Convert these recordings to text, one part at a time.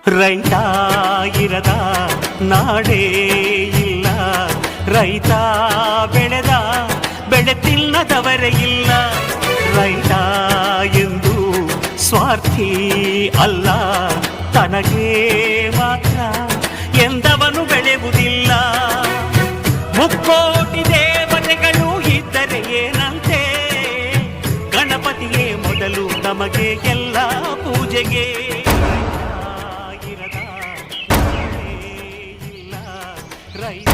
ರೈತ ಇರದ ನಾಡೇ ಇಲ್ಲ, ರೈತ ಬೆಳೆದ ಬೆಳೆ ತಿನ್ನದವರೇ ಇಲ್ಲ. ರೈತ ಎಂದು ಸ್ವಾರ್ಥಿ ಅಲ್ಲ, ತನಗೆ ಮಾತ್ರ ಎಂದವನು ಬೆಳೆಯುವುದಿಲ್ಲ. ಮುಕ್ಕೋಟಿ ದೇವತೆಗಳು ಇದ್ದರೆ ಏನಂತೆ, ಗಣಪತಿಯೇ ಮೊದಲು ನಮಗೆ ಎಲ್ಲ ಪೂಜೆಗೆ. ರೈತ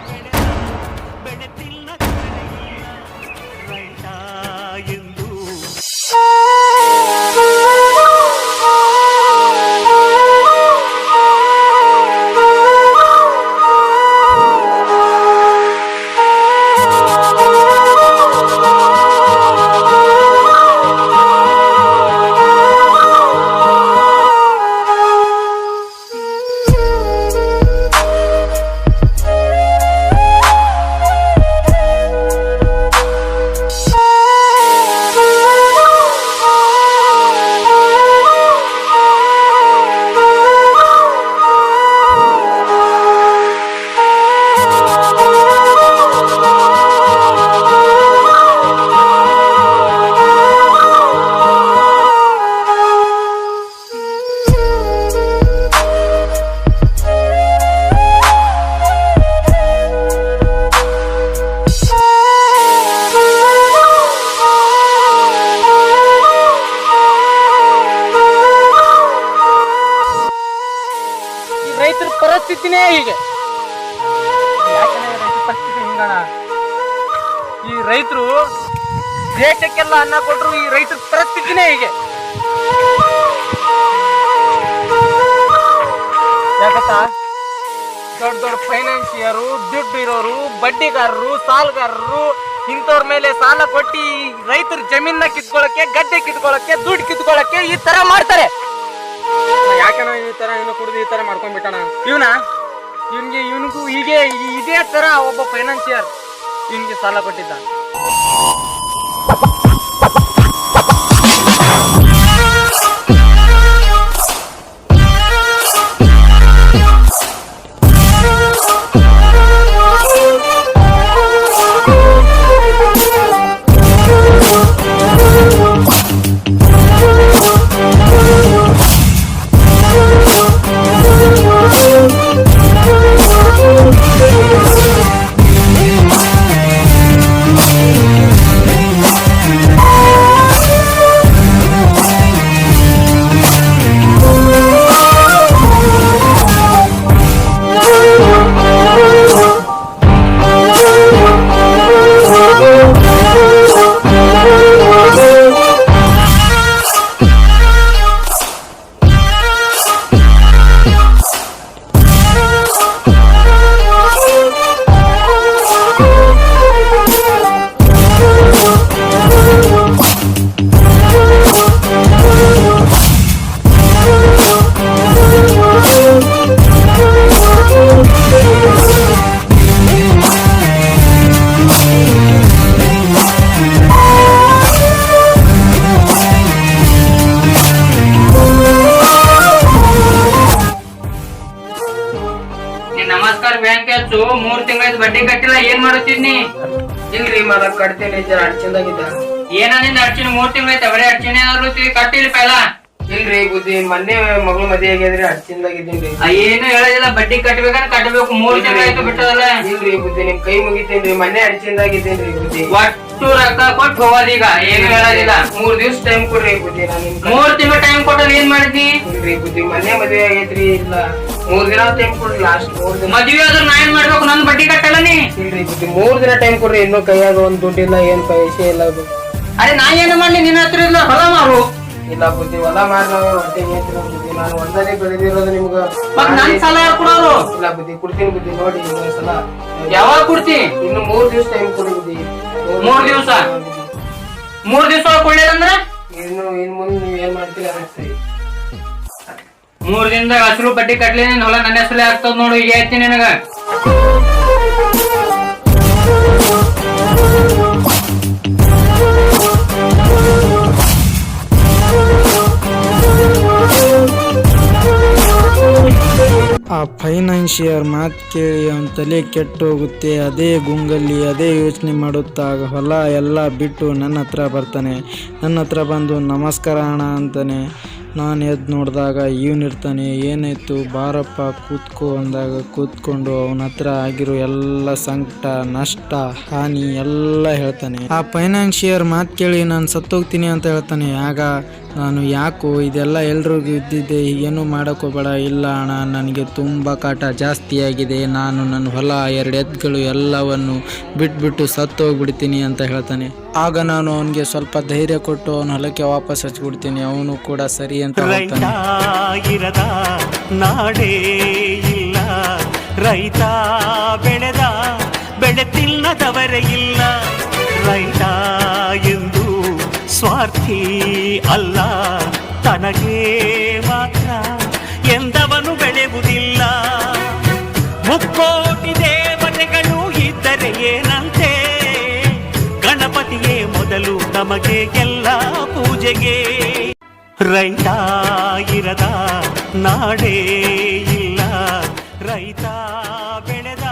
ಬೆಳೆದ ಬೆಳೆ ತಿನ್ನದವರೇ ಇಲ್ಲ, ರೈತ ಎಂದು. ರೈತರ ಪರಿಸ್ಥಿತಿನೇ ಹೀಗೆ. ಯಾಕಂದ್ರೆ ರೈತರ ಪರಿಸ್ಥಿತಿ ಹಿಂಗಣ, ಈ ರೈತರು ದೇಶಕ್ಕೆಲ್ಲ ಅನ್ನ ಕೊಟ್ಟರು, ಈ ರೈತರ ಪರಿಸ್ಥಿತಿನೇ ಹೀಗೆ. ಯಾಕತ್ತ ದೊಡ್ಡ ದೊಡ್ಡ ಫೈನಾನ್ಸಿಯರು, ದುಡ್ಡು ಇರೋರು, ಬಡ್ಡಿಗಾರರು, ಸಾಲಗಾರರು ಇಂಥವ್ರ ಮೇಲೆ ಸಾಲ ಕೊಟ್ಟು ರೈತರ ಜಮೀನ ಕಿತ್ಕೊಳ್ಳಕ್ಕೆ, ಗದ್ದೆ ಕಿತ್ಕೊಳ್ಳಕ್ಕೆ, ದುಡ್ಡು ಕಿತ್ಕೊಳ್ಳಕ್ಕೆ ಈ ತರ ಮಾಡ್ತಾರೆ. ಯಾಕನ ಈ ತರ ಇವನು ಕುಡಿದು ಈ ತರ ಮಾಡ್ಕೊಂಡ್ಬಿಟ್ಟಣ ಇವನಿಗೂ ಹೀಗೆ ಇದೇ ತರ ಒಬ್ಬ ಫೈನಾನ್ಸಿಯರ್ ಇವನಿಗೆ ಸಾಲ ಕೊಟ್ಟಿದ್ದ. ನಮಸ್ಕಾರ ಬ್ಯಾಂಕ್ ಹಚ್ಚು, 3 ತಿಂಗಳ ಬಡ್ಡಿ ಕಟ್ಟಿಲ್ಲ, ಏನ್ ಮಾಡುತ್ತಿದ್ನಿ? ಇಲ್ರಿ ಮರ ಕಟ್ತೇನೆ, ಅಡ್ಚಿಂದಾಗಿದ್ದ. ಏನ ನಿಂದ ಅಡ್ಚಿನ? 3 ತಿಂಗಳ ಐತೆ, ಬರೀ ಅಡ್ಚಿನ ಕಟ್ಟಿಲ್ಲ ಪೈಲ. ಇಲ್ರಿ ಬುದ್ಧಿ, ಮೊನ್ನೆ ಮಗಳು ಮದುವೆ ಆಗಿದ್ರಿ, ಅಡ್ಚಿಂದಾಗಿದ್ದೀನಿ. ಏನು ಹೇಳೋದಿಲ್ಲ, ಬಡ್ಡಿ ಕಟ್ಬೇಕಂದ್ರೆ ಕಟ್ಟಬೇಕು. 3 ತಿಂಗಳ ಆಯ್ತು ಬಿಟ್ಟದಲ್ಲ. ಇಲ್ರಿ ಬುದ್ಧಿ, ನಿಮ್ ಕೈ ಮುಗಿತೇನ್ರಿ, ಮೊನ್ನೆ ಅಡ್ಚಿಂದಾಗಿದ್ದೇನ್ರಿ ಬುದ್ಧಿ. ಒಟ್ಟು ರೊಕ್ಕ ಕೊಟ್ಟು ಹೋಗೋದೀಗ, ಏನು ಹೇಳೋದಿಲ್ಲ. 3 ದಿವ್ಸ ಟೈಮ್ ಕೊಡ್ರಿ ಬುದ್ಧಿ. 3 ತಿಂಗಳ ಟೈಮ್ ಕೊಟ್ಟಲ್ಲಿ ಏನ್ ಮಾಡಿದ್ನಿ? ಇಲ್ರಿ ಬುದ್ಧಿ, ಮೊನ್ನೆ ಮದುವೆ ಆಗೈತ್ರಿ, ಇಲ್ಲ 3 ದಿನ ಟೈಮ್ ಕೊಡ್ರಿ. ಲಾಸ್ಟ್ 3 ದಿನ ಮದ್ವೆ ಆದ್ರೂ ನಾ ಏನ್ ಮಾಡ್ಬೇಕು? ನನ್ ಬಡ್ಡಿ ಕಟ್ಟಲ್ಲ ನೀ? ಇಲ್ರಿ ಬುದ್ಧಿ, 3 ದಿನ ಟೈಮ್ ಕೊಡ್ರಿ. ಇನ್ನೂ ಕೈಯಾಗ ಒಂದ್ ದುಡ್ಡಿಲ್ಲ, ಏನ್ ಪೈಸೆ ಇಲ್ಲ. ಅರೆ ನಾ ಏನು ಮಾಡ್ಲಿ? ನಿನ್ನ ಹತ್ರ ಇಲ್ಲ, ಹೊಲ ಮಾರು. ಇಲ್ಲ ಬುದ್ಧಿ, ಹೊಲ ಮಾರಿ ಹೊಟ್ಟೆ ಬುದ್ಧಿ. ನಾನು ಒಂದನೇ ಬೆಳೆದಿರೋದು ನಿಮ್ಗ. ನನ್ ಸಾಲ ಯಾರು ಕೊಡೋರು? ಇಲ್ಲ ಬುದ್ಧಿ, ಕೊಡ್ತೀನಿ ಬುದ್ಧಿ. ನೋಡಿ ಇನ್ನೊಂದ್ಸಲ ಯಾವಾಗ ಕೊಡ್ತಿ? ಇನ್ನು 3 ದಿವಸ ಟೈಮ್ ಕೊಡಿ ಬುದ್ಧಿ. 3 ದಿವಸ? 3 ದಿವಸ ಕೊಡ್ಲಿಲ್ಲ ಅಂದ್ರೆ ಇನ್ನು ಮುಂದೆ ನೀವ್ ಏನ್ ಮಾಡ್ತೀರಿ ಅದಕ್ಕೆ ಸರಿ. 3 ದಿನದಾಗ ಹಸಿರು ಬಡ್ಡಿ ಕಟ್ಲಿ, ಹೊಲ ನನ್ನ ಹೆಸರೇ ಆಗ್ತದ ನೋಡು. ಈಗ ಹೇಳ್ತೀನಿ ನಿನಗ. ಆ ಫೈನಾನ್ಷಿಯರ್ ಮಾತು ಕೇಳಿ ಅವನ ತಲೆ ಕೆಟ್ಟೋಗುತ್ತೆ. ಅದೇ ಗುಂಗಲ್ಲಿ ಅದೇ ಯೋಚನೆ ಮಾಡುತ್ತಾ ಹೊಲ ಎಲ್ಲ ಬಿಟ್ಟು ನನ್ನ ಹತ್ರ ಬರ್ತಾನೆ. ನನ್ನ ಹತ್ರ ಬಂದು ನಮಸ್ಕಾರ ಅಣ್ಣ ಅಂತಾನೆ. ನಾನು ಎದ್ದು ನೋಡಿದಾಗ ಇವನಿರ್ತಾನೆ. ಏನಾಯಿತು ಬಾರಪ್ಪ ಕೂತ್ಕೋ ಅಂದಾಗ ಕೂತ್ಕೊಂಡು ಅವನ ಹತ್ರ ಆಗಿರೋ ಎಲ್ಲ ಸಂಕಟ ನಷ್ಟ ಹಾನಿ ಎಲ್ಲ ಹೇಳ್ತಾನೆ. ಆ ಫೈನಾನ್ಷಿಯರ್ ಮಾತು ಕೇಳಿ ನಾನು ಸತ್ತೋಗ್ತೀನಿ ಅಂತ ಹೇಳ್ತಾನೆ. ಆಗ ನಾನು ಯಾಕೋ ಇದೆಲ್ಲ ಎಲ್ರಿಗೂ ಇದ್ದಿದ್ದೆ, ಈಗೇನು ಮಾಡೋಕ್ಕೋಬೇಡ. ಇಲ್ಲ ಅಣ್ಣ, ನನಗೆ ತುಂಬ ಕಾಟ ಜಾಸ್ತಿ ಆಗಿದೆ, ನಾನು ನನ್ನ ಹೊಲ 2 ಎತ್ತುಗಳು ಎಲ್ಲವನ್ನು ಬಿಟ್ಬಿಟ್ಟು ಸತ್ತೋಗ್ಬಿಡ್ತೀನಿ ಅಂತ ಹೇಳ್ತಾನೆ. ಆಗ ನಾನು ಅವನಿಗೆ ಸ್ವಲ್ಪ ಧೈರ್ಯ ಕೊಟ್ಟು ಅವನ ಹೊಲಕ್ಕೆ ವಾಪಸ್ ಹಚ್ಬಿಡ್ತೀನಿ. ಅವನು ಕೂಡ ಸರಿ ಅಂತ ರೈತ ಇರದ ನಾಡೇ ಇಲ್ಲ, ರೈತ ಬೆಳೆದ ಬೆಳೆ ತಿನ್ನದವರೇ ಇಲ್ಲ. ರೈತ ಎಂದು ಸ್ವಾರ್ಥಿ ಅಲ್ಲ, ತನಗೆ ಮಾತ್ರ ಎಂದವನು ಬೆಳೆಯುವುದಿಲ್ಲ. ಮುಕ್ಕೋಟಿ ದೇವತೆಗಳು ಇದ್ದರೆ ಏನಂತೆ, ಗಣಪತಿಯೇ ಮೊದಲು ನಮಗೆ ಎಲ್ಲ ಪೂಜೆಗೆ. ರೈತ ಇರದ ನಾಡೇ ಇಲ್ಲ, ರೈತ ಬೆಳೆದ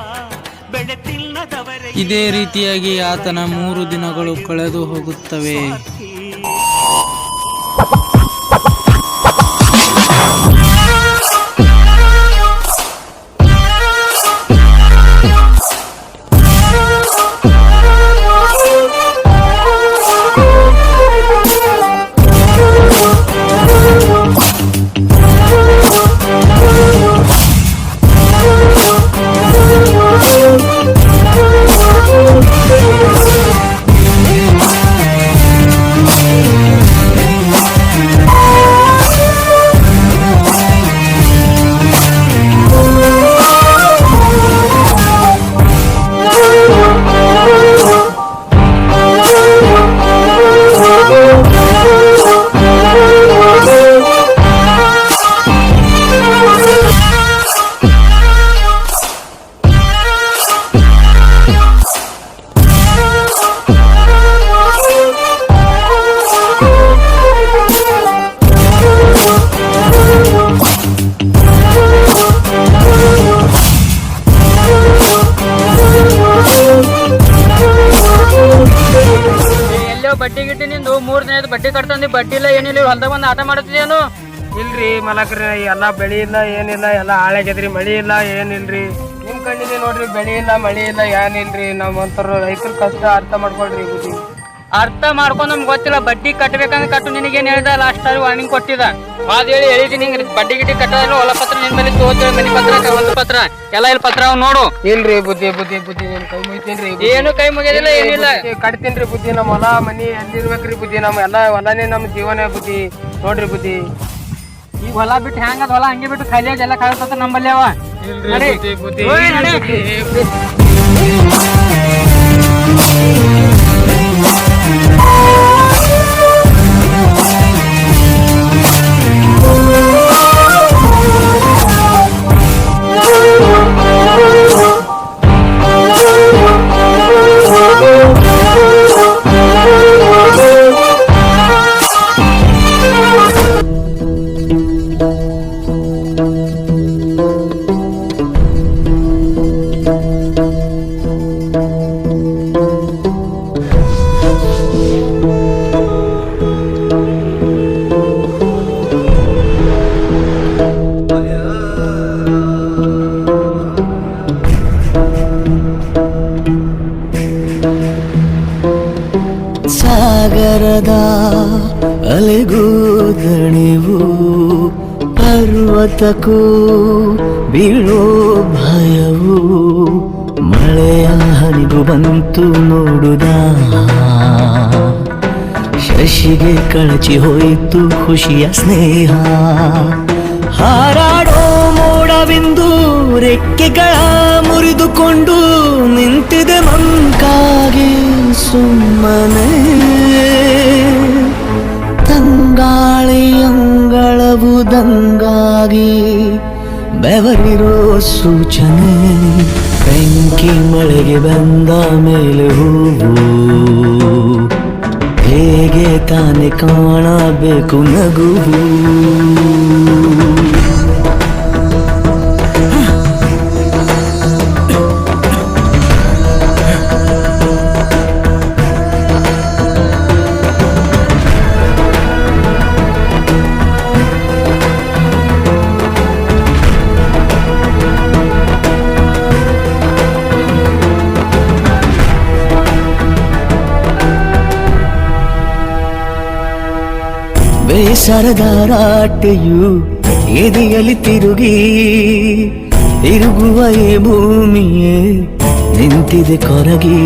ಬೆಳೆ ತಿನ್ನದವರೇ. ಇದೇ ರೀತಿಯಾಗಿ ಆತನ 3 ದಿನಗಳು ಕಳೆದು ಹೋಗುತ್ತವೆ. ಬಡ್ಡಿ ಗಿಟ್ಟಿ ನಿಂದು 3 ದಿನದ ಬಡ್ಡಿ ಕಟ್ತಂದಿ, ಬಡ್ಡಿ ಇಲ್ಲ ಏನಿಲ್ಲ, ಹೊಲ್ದಾಗ ಬಂದು ಆಟ ಮಾಡ್ತಿದೇನು? ಇಲ್ರಿ ಮಲಕ್ರಿ, ಎಲ್ಲ ಬೆಳಿ ಇಲ್ಲ ಏನಿಲ್ಲ, ಎಲ್ಲ ಹಾಳಾಗ್ಯದ್ರಿ. ಮಳಿ ಇಲ್ಲ ಏನಿಲ್ರಿ. ನಿಮ್ ಕಣ್ಣಿಗೆ ನೋಡ್ರಿ, ಬೆಳಿ ಇಲ್ಲ ಮಳಿ ಇಲ್ಲ ಏನಿಲ್ರಿ. ನಮ್ಮಂತರ ರೈತರ ಕಷ್ಟ ಅರ್ಥ ಮಾಡ್ಕೊಳ್ರಿ. ಬುದ್ಧಿ ಅರ್ಥ ಮಾಡ್ಕೊಂಡು ನಮ್ಗೆ ಗೊತ್ತಿಲ್ಲ. ಬಡ್ಡಿ ಕಟ್ಟಬೇಕಂದ್ರೆ ಕಟ್ಟು. ನಿನಗೇನು ಹೇಳಿದ ಲಾಸ್ಟ್ ಟೈಮ್ ವಾರ್ನಿಂಗ್ ಕೊಟ್ಟಿದ. ಅದ್ ಹೇಳಿ ಹೇಳಿದಿ ನಿಂಗೆ ಬಡ್ಡಿ ಗಿಟ್ಟಿ ಕಟ್ಟೋದಿಲ್ಲ, ಹೊಲ ಪತ್ರ ನಿನ್ ಮೇಲೆ ತೋತೇಳಿ, ಮನಿ ಪತ್ರ ಒಂದು ಪತ್ರ ಎಲ್ಲ ಇಲ್ಲಿ ಪತ್ರ ಅವ್ ನೋಡು. ಇಲ್ರಿ ಬುದ್ಧಿ ಬುದ್ಧಿ ಬುದ್ಧಿ ನಿಮ್ ಕೈ ಮುಗಿತೀನ್ರಿ. ಏನು ಕೈ ಮುಗಿಯೋದಿಲ್ಲ ಏನಿಲ್ಲ. ಕಟ್ತೀನ್ರಿ ಬುದ್ಧಿ. ನಮ್ಮ ಹೊಲ ಮನಿ ಎಲ್ಲಿರ್ಬೇಕ್ರಿ ಬುದ್ಧಿ. ನಮ್ಮ ಎಲ್ಲ ಹೊಲನೇ ನಮ್ಮ ಜೀವನ ಬುದ್ಧಿ. ನೋಡ್ರಿ ಬುದ್ಧಿ, ಈಗ ಹೊಲ ಬಿಟ್ಟು ಹೆಂಗದ ಹೊಲ ಹಂಗೆ ಬಿಟ್ಟು ಖಾಲಿ ಎಲ್ಲ ಕಾಳ್ತ ನಂಬಲ್ಲಿ ಅವ. ಸಾಗರದ ಅಲೆಗೂ ದಣಿವು, ಪರ್ವತಕ್ಕೂ ಬೀಳೋ ಭಯವು, ಮಳೆಯ ಹನಿಗೂ ಬಂತು ನೋಡುದ, ಶಶಿಗೆ ಕಳಚಿ ಹೋಯಿತು ಖುಷಿಯ ಸ್ನೇಹ. ಹಾರಾಡೋ ಮೋಡವಿಂದು ರೆಕ್ಕೆಗಳ ಮುರಿದುಕೊಂಡು ನಿಂತಿದೆ ಮಂಕಾಗಿ ಸುಮ್ಮನೆ. ತಂಗಾಳಿ ಅಂಗಳವು ದಂಗಾಗಿ ಬೆವರಿರೋ ಸೂಚನೆ. ಬೆಂಕಿ ಮಳೆಗೆ ಬಂದ ಮೇಲೆ ಹೂವು ಹೇಗೆ ತಾನೆ ಕಾಣಬೇಕು ನಗುವು. ಬೇಸರದ ರಾಟೆಯು ಎದೆಯಲ್ಲಿ ತಿರುಗುವ ಈ ಭೂಮಿಯೇ ನಿಂತಿದೆ ಕೊರಗಿ.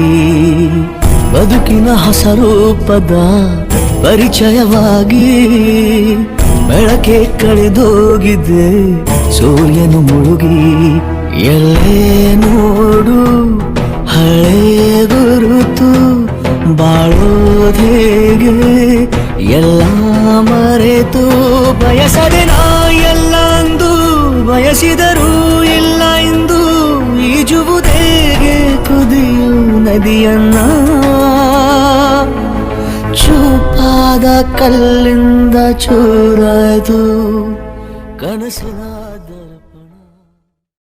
ಬದುಕಿನ ಹೊಸ ರೂಪದ ಪರಿಚಯವಾಗಿ ಬೆಳಕೆ ಕಳೆದೋಗಿದೆ ಸೂರ್ಯನು ಮುಳುಗಿ. ಎಲ್ಲೇ ನೋಡು ಹಳೆ ಗುರುತು ಬಾಳೋದೇಗೆ ಎಲ್ಲ ಮರೆತು ಬಯಸದೆ ನಾ ಎಲ್ಲ ಅಂದು ಬಯಸಿದರೂ ಇಲ್ಲ ಎಂದು ಈಜುವುದೇಗೆ ಕುದಿಯು ನದಿಯನ್ನ. ಚೂಪಾದ ಕಲ್ಲಿಂದ ಚೂರಾಯ್ತು ಕನಸಿನ